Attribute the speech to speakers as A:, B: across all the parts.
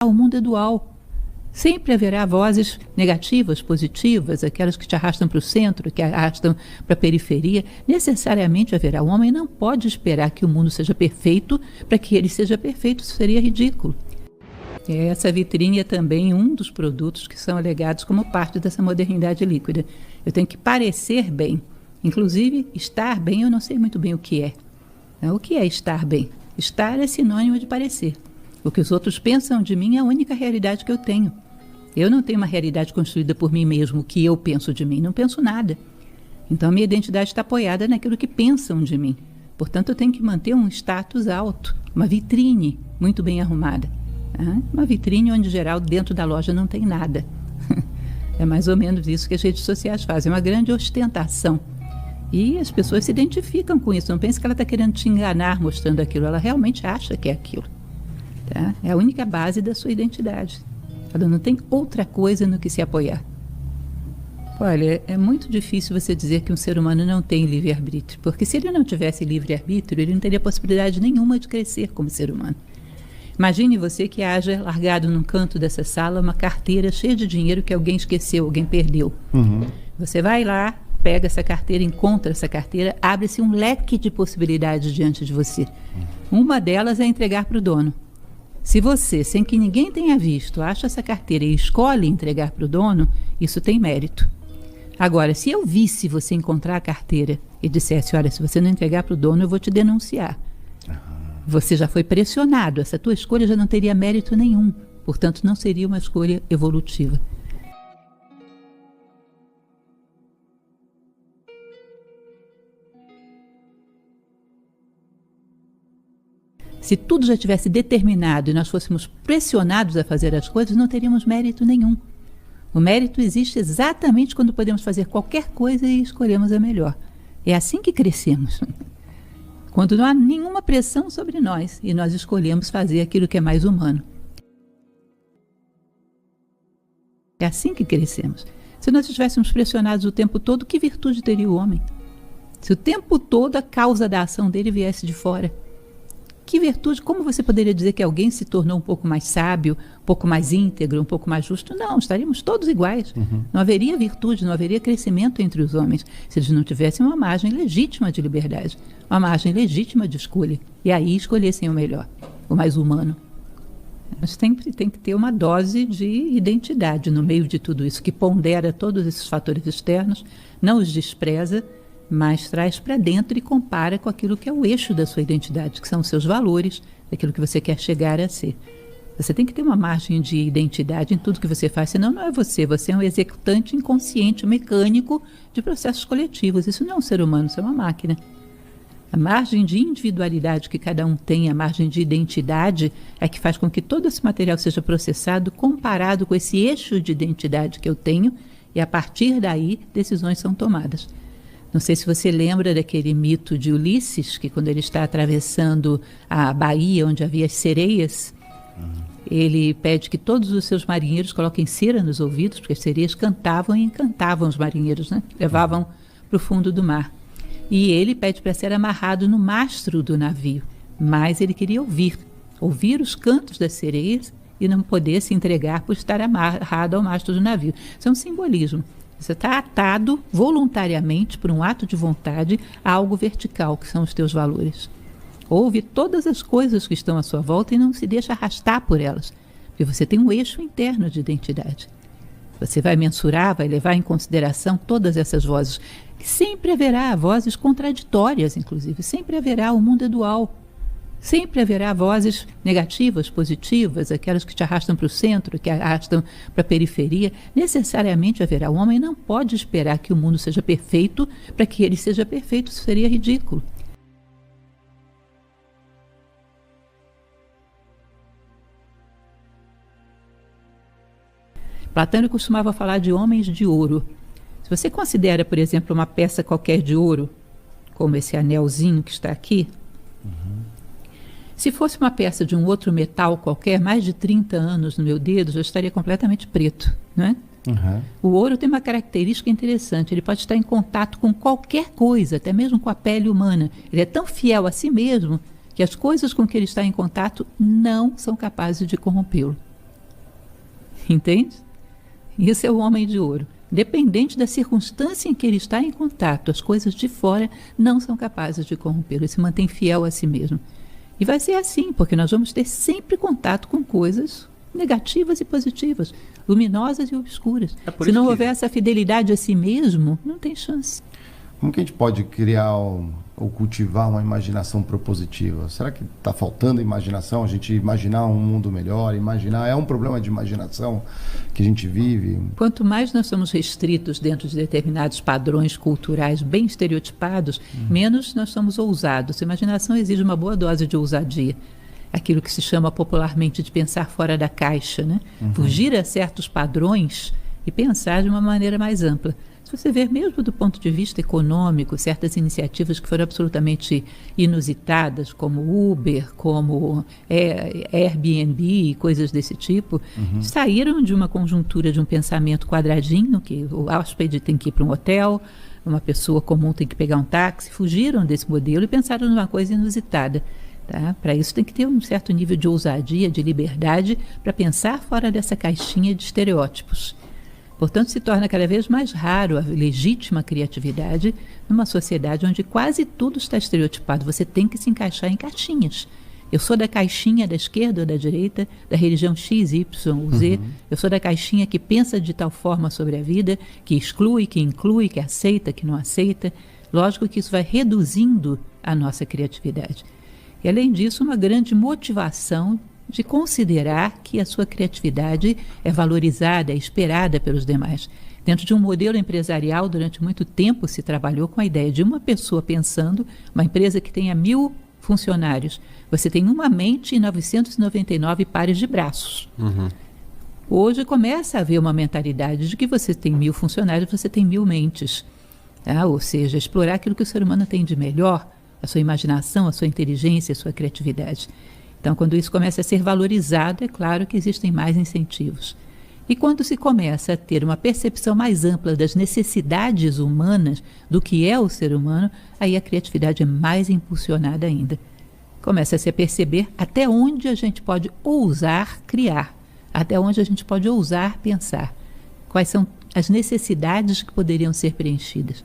A: O mundo é dual. Sempre haverá vozes negativas, positivas, aquelas que te arrastam para o centro, que arrastam para a periferia. Necessariamente haverá. O homem não pode esperar que o mundo seja perfeito para que ele seja perfeito. Isso seria ridículo. Essa vitrine é também um dos produtos que são alegados como parte dessa modernidade líquida. Eu tenho que parecer bem. Inclusive, estar bem, eu não sei muito bem o que é. O que é estar bem? Estar é sinônimo de parecer. O que os outros pensam de mim é a única realidade que eu tenho. Eu não tenho uma realidade construída por mim mesmo, o que eu penso de mim. Não penso nada. Então, a minha identidade está apoiada naquilo que pensam de mim. Portanto, eu tenho que manter um status alto, uma vitrine muito bem arrumada. Uma vitrine onde, em geral, dentro da loja não tem nada. É mais ou menos isso que as redes sociais fazem, uma grande ostentação. E as pessoas se identificam com isso. Não pense que ela está querendo te enganar mostrando aquilo. Ela realmente acha que é aquilo. Tá? É a única base da sua identidade. Ela não tem outra coisa no que se apoiar. Olha, é muito difícil você dizer que um ser humano não tem livre-arbítrio. Porque se ele não tivesse livre-arbítrio, ele não teria possibilidade nenhuma de crescer como ser humano. Imagine você que haja largado num canto dessa sala uma carteira cheia de dinheiro que alguém esqueceu, alguém perdeu. Você vai lá, pega essa carteira, encontra essa carteira, abre-se um leque de possibilidades diante de você. Uma delas é entregar para o dono. Se você, sem que ninguém tenha visto, acha essa carteira e escolhe entregar para o dono, isso tem mérito. Agora, se eu visse você encontrar a carteira e dissesse, olha, se você não entregar para o dono, eu vou te denunciar. Você já foi pressionado, essa tua escolha já não teria mérito nenhum, portanto não seria uma escolha evolutiva. Se tudo já tivesse determinado e nós fôssemos pressionados a fazer as coisas, não teríamos mérito nenhum. O mérito existe exatamente quando podemos fazer qualquer coisa e escolhemos a melhor. É assim que crescemos. Quando não há nenhuma pressão sobre nós e nós escolhemos fazer aquilo que é mais humano. É assim que crescemos. Se nós estivéssemos pressionados o tempo todo, que virtude teria o homem? Se o tempo todo a causa da ação dele viesse de fora. Que virtude, como você poderia dizer que alguém se tornou um pouco mais sábio, um pouco mais íntegro, um pouco mais justo? Não, estaríamos todos iguais. Não haveria virtude, não haveria crescimento entre os homens, se eles não tivessem uma margem legítima de liberdade, uma margem legítima de escolha. E aí escolhessem o melhor, o mais humano. Mas sempre tem que ter uma dose de identidade no meio de tudo isso, que pondera todos esses fatores externos, não os despreza, mas traz para dentro e compara com aquilo que é o eixo da sua identidade, que são os seus valores, daquilo que você quer chegar a ser. Você tem que ter uma margem de identidade em tudo que você faz, senão não é você. Você é um executante inconsciente, um mecânico de processos coletivos. Isso não é um ser humano, isso é uma máquina. A margem de individualidade que cada um tem, a margem de identidade, é que faz com que todo esse material seja processado, comparado com esse eixo de identidade que eu tenho, e a partir daí decisões são tomadas. Não sei se você lembra daquele mito de Ulisses, que quando ele está atravessando a baía onde havia as sereias, ele pede que todos os seus marinheiros coloquem cera nos ouvidos, porque as sereias cantavam e encantavam os marinheiros, né? Levavam para o fundo do mar. E ele pede para ser amarrado no mastro do navio, mas ele queria ouvir os cantos das sereias e não poder se entregar por estar amarrado ao mastro do navio. Isso é um simbolismo. Você está atado voluntariamente, por um ato de vontade, a algo vertical, que são os teus valores. Ouve todas as coisas que estão à sua volta e não se deixa arrastar por elas, porque você tem um eixo interno de identidade. Você vai mensurar, vai levar em consideração todas essas vozes. Sempre haverá vozes contraditórias, inclusive. Sempre haverá, o mundo é dual. Sempre haverá vozes negativas, positivas, aquelas que te arrastam para o centro, que arrastam para a periferia. Necessariamente haverá. O homem não pode esperar que o mundo seja perfeito para que ele seja perfeito. Isso seria ridículo. Platão costumava falar de homens de ouro. Se você considera, por exemplo, uma peça qualquer de ouro, como esse anelzinho que está aqui, se fosse uma peça de um outro metal qualquer, mais de 30 anos no meu dedo, já estaria completamente preto, não é? O ouro tem uma característica interessante, ele pode estar em contato com qualquer coisa, até mesmo com a pele humana. Ele é tão fiel a si mesmo que as coisas com que ele está em contato não são capazes de corrompê-lo. Entende? Isso é o homem de ouro. Dependente da circunstância em que ele está em contato, as coisas de fora não são capazes de corrompê-lo. Ele se mantém fiel a si mesmo. E vai ser assim, porque nós vamos ter sempre contato com coisas negativas e positivas, luminosas e obscuras. Se não houver essa fidelidade a si mesmo, não tem chance.
B: Como que a gente pode criar ou cultivar uma imaginação propositiva? Será que está faltando imaginação? A gente imaginar um mundo melhor, é um problema de imaginação que a gente vive?
A: Quanto mais nós somos restritos dentro de determinados padrões culturais bem estereotipados, menos nós somos ousados. A imaginação exige uma boa dose de ousadia. Aquilo que se chama popularmente de pensar fora da caixa, né? Fugir a certos padrões e pensar de uma maneira mais ampla. Se você ver, mesmo do ponto de vista econômico, certas iniciativas que foram absolutamente inusitadas, como Uber, como Airbnb e coisas desse tipo, saíram de uma conjuntura de um pensamento quadradinho, que o hóspede tem que ir para um hotel, uma pessoa comum tem que pegar um táxi, fugiram desse modelo e pensaram numa coisa inusitada. Tá? Para isso tem que ter um certo nível de ousadia, de liberdade, para pensar fora dessa caixinha de estereótipos. Portanto, se torna cada vez mais raro a legítima criatividade numa sociedade onde quase tudo está estereotipado. Você tem que se encaixar em caixinhas. Eu sou da caixinha da esquerda ou da direita, da religião X, Y ou Z. Eu sou da caixinha que pensa de tal forma sobre a vida, que exclui, que inclui, que aceita, que não aceita. Lógico que isso vai reduzindo a nossa criatividade. E, além disso, uma grande motivação de considerar que a sua criatividade é valorizada, é esperada pelos demais. Dentro de um modelo empresarial, durante muito tempo se trabalhou com a ideia de uma pessoa pensando, uma empresa que tenha 1.000 funcionários. Você tem uma mente e 999 pares de braços. Hoje começa a haver uma mentalidade de que você tem 1.000 funcionários, você tem 1.000 mentes. Tá? Ou seja, explorar aquilo que o ser humano tem de melhor, a sua imaginação, a sua inteligência, a sua criatividade. Então, quando isso começa a ser valorizado, é claro que existem mais incentivos. E quando se começa a ter uma percepção mais ampla das necessidades humanas, do que é o ser humano, aí a criatividade é mais impulsionada ainda. Começa a se perceber até onde a gente pode ousar criar, até onde a gente pode ousar pensar. Quais são as necessidades que poderiam ser preenchidas.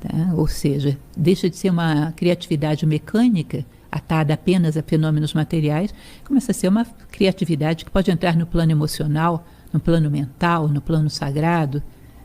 A: Tá? Ou seja, deixa de ser uma criatividade mecânica, atada apenas a fenômenos materiais, começa a ser uma criatividade que pode entrar no plano emocional, no plano mental, no plano sagrado.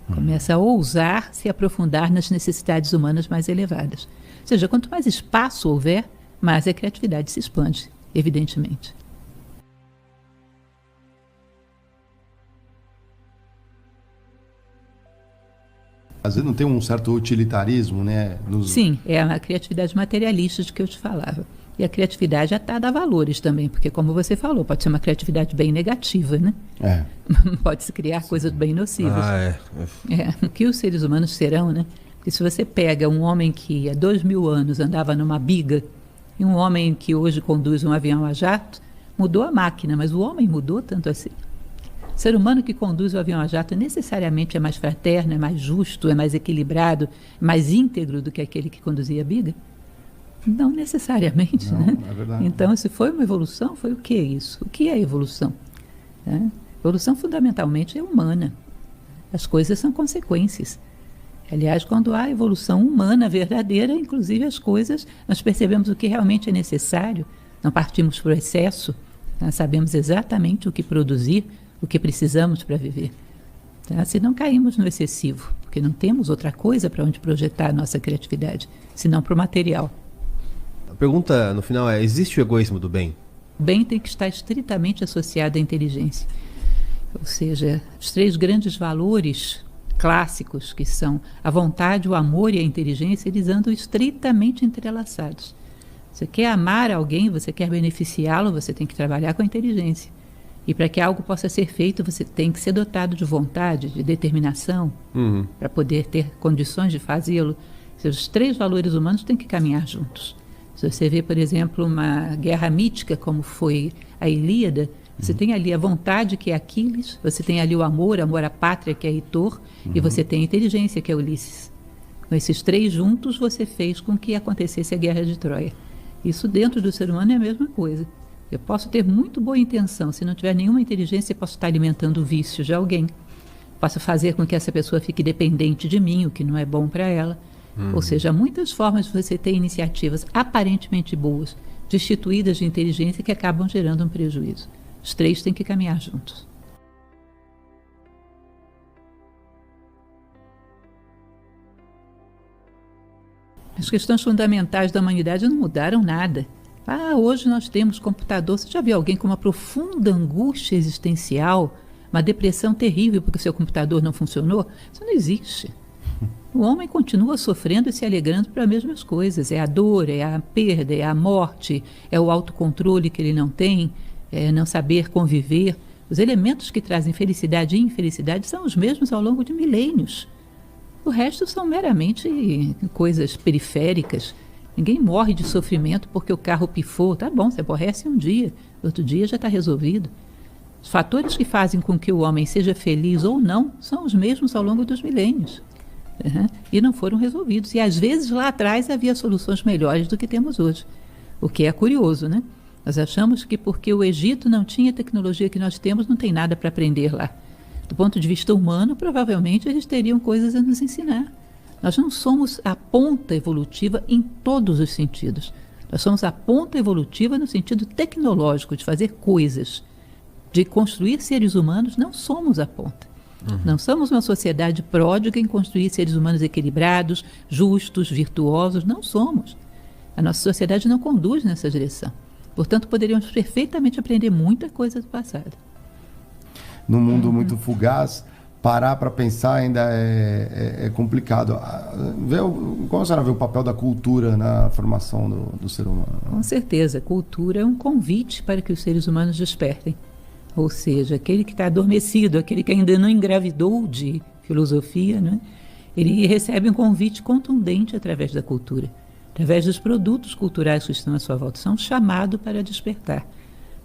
A: Começa a ousar se aprofundar nas necessidades humanas mais elevadas. Ou seja, quanto mais espaço houver, mais a criatividade se expande, evidentemente.
B: Às vezes não tem um certo utilitarismo, né?
A: Sim, é a criatividade materialista de que eu te falava. E a criatividade atada a valores também, porque como você falou, pode ser uma criatividade bem negativa, né? Pode-se criar coisas bem nocivas. O que os seres humanos serão, né? Porque se você pega um homem que há 2.000 anos andava numa biga e um homem que hoje conduz um avião a jato, mudou a máquina, mas o homem mudou tanto assim. O ser humano que conduz o avião a jato necessariamente é mais fraterno, é mais justo, é mais equilibrado, mais íntegro do que aquele que conduzia a biga? Não necessariamente,
B: não,
A: né?
B: É verdade.
A: Então, se foi uma evolução, foi o que é isso? O que é evolução? Evolução fundamentalmente é humana. As coisas são consequências. Aliás, quando há evolução humana verdadeira, inclusive as coisas, nós percebemos o que realmente é necessário, não partimos para o excesso, nós sabemos exatamente o que produzir, o que precisamos para viver. Tá? Se não caímos no excessivo, porque não temos outra coisa para onde projetar a nossa criatividade, senão para o material.
C: A pergunta no final é: existe o egoísmo do bem?
A: O bem tem que estar estritamente associado à inteligência. Ou seja, os 3 grandes valores clássicos, que são a vontade, o amor e a inteligência, eles andam estritamente entrelaçados. Você quer amar alguém, você quer beneficiá-lo, você tem que trabalhar com a inteligência. E para que algo possa ser feito, você tem que ser dotado de vontade, de determinação, para poder ter condições de fazê-lo. Os 3 valores humanos têm que caminhar juntos. Se você vê, por exemplo, uma guerra mítica, como foi a Ilíada, você tem ali a vontade, que é Aquiles, você tem ali o amor à pátria, que é Heitor, e você tem a inteligência, que é Ulisses. Com esses 3 juntos, você fez com que acontecesse a Guerra de Troia. Isso dentro do ser humano é a mesma coisa. Eu posso ter muito boa intenção, se não tiver nenhuma inteligência, eu posso estar alimentando o vício de alguém. Posso fazer com que essa pessoa fique dependente de mim, o que não é bom para ela. Ou seja, há muitas formas de você ter iniciativas aparentemente boas, destituídas de inteligência, que acabam gerando um prejuízo. Os três têm que caminhar juntos. As questões fundamentais da humanidade não mudaram nada. Hoje nós temos computador. Você já viu alguém com uma profunda angústia existencial, uma depressão terrível porque o seu computador não funcionou? Isso não existe. O homem continua sofrendo e se alegrando para as mesmas coisas. É a dor, é a perda, é a morte, é o autocontrole que ele não tem, é não saber conviver. Os elementos que trazem felicidade e infelicidade são os mesmos ao longo de milênios. O resto são meramente coisas periféricas. Ninguém morre de sofrimento porque o carro pifou. Tá bom, você aborrece um dia, outro dia já está resolvido. Os fatores que fazem com que o homem seja feliz ou não são os mesmos ao longo dos milênios. E não foram resolvidos. E às vezes lá atrás havia soluções melhores do que temos hoje. O que é curioso, né? Nós achamos que porque o Egito não tinha a tecnologia que nós temos, não tem nada para aprender lá. Do ponto de vista humano, provavelmente eles teriam coisas a nos ensinar. Nós não somos a ponta evolutiva em todos os sentidos. Nós somos a ponta evolutiva no sentido tecnológico, de fazer coisas, de construir seres humanos. Não somos a ponta. Não somos uma sociedade pródiga em construir seres humanos equilibrados, justos, virtuosos. Não somos. A nossa sociedade não conduz nessa direção. Portanto, poderíamos perfeitamente aprender muita coisa do passado.
B: Num mundo muito fugaz, parar para pensar ainda é complicado. Como a senhora vê o papel da cultura na formação do ser humano?
A: Com certeza, a cultura é um convite para que os seres humanos despertem. Ou seja, aquele que está adormecido, aquele que ainda não engravidou de filosofia, né? Ele recebe um convite contundente através da cultura, através dos produtos culturais que estão à sua volta. São um chamado para despertar.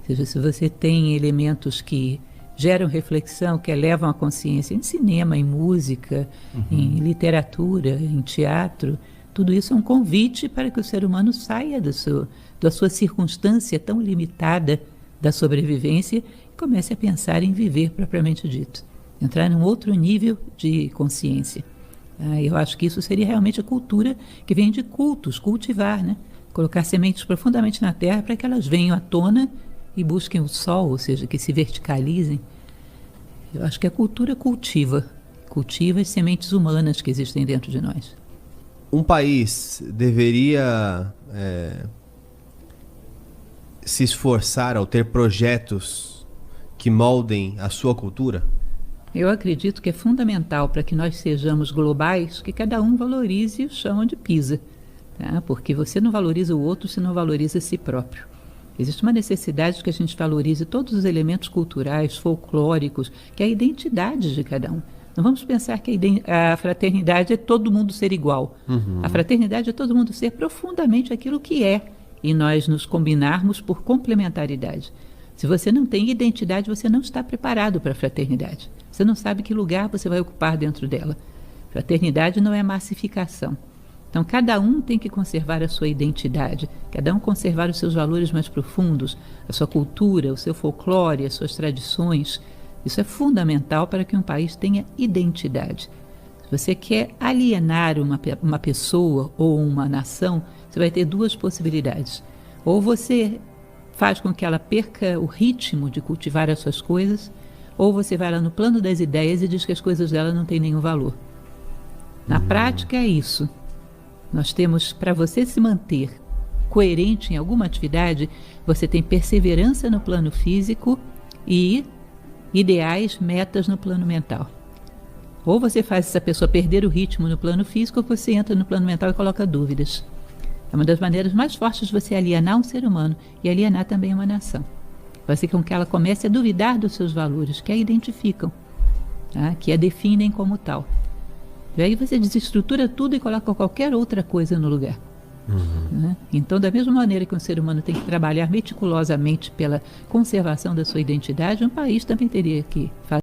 A: Ou seja, se você tem elementos que geram reflexão, que elevam a consciência em cinema, em música, em literatura, em teatro, tudo isso é um convite para que o ser humano saia da sua circunstância tão limitada da sobrevivência e comece a pensar em viver propriamente dito, entrar num outro nível de consciência. Eu acho que isso seria realmente a cultura que vem de cultos, cultivar, né? Colocar sementes profundamente na terra para que elas venham à tona e busquem o sol, ou seja, que se verticalizem. Eu acho que a cultura cultiva as sementes humanas que existem dentro de nós.
C: Um país deveria se esforçar ao ter projetos que moldem a sua cultura?
A: Eu acredito que é fundamental para que nós sejamos globais que cada um valorize o chão onde pisa, tá? Porque você não valoriza o outro se não valoriza si próprio. Existe uma necessidade de que a gente valorize todos os elementos culturais, folclóricos, que é a identidade de cada um. Não vamos pensar que a fraternidade é todo mundo ser igual. A fraternidade é todo mundo ser profundamente aquilo que é e nós nos combinarmos por complementaridade. Se você não tem identidade, você não está preparado para a fraternidade. Você não sabe que lugar você vai ocupar dentro dela. Fraternidade não é massificação. Então, cada um tem que conservar a sua identidade, cada um conservar os seus valores mais profundos, a sua cultura, o seu folclore, as suas tradições. Isso é fundamental para que um país tenha identidade. Se você quer alienar uma pessoa ou uma nação, você vai ter duas possibilidades. Ou você faz com que ela perca o ritmo de cultivar as suas coisas, ou você vai lá no plano das ideias e diz que as coisas dela não têm nenhum valor. Na prática é isso. Nós temos, para você se manter coerente em alguma atividade, você tem perseverança no plano físico e ideais, metas no plano mental. Ou você faz essa pessoa perder o ritmo no plano físico, ou você entra no plano mental e coloca dúvidas. É uma das maneiras mais fortes de você alienar um ser humano e alienar também uma nação. Fazer com que ela comece a duvidar dos seus valores, que a identificam, tá? Que a definem como tal. E aí você desestrutura tudo e coloca qualquer outra coisa no lugar. Né? Então, da mesma maneira que um ser humano tem que trabalhar meticulosamente pela conservação da sua identidade, um país também teria que fazer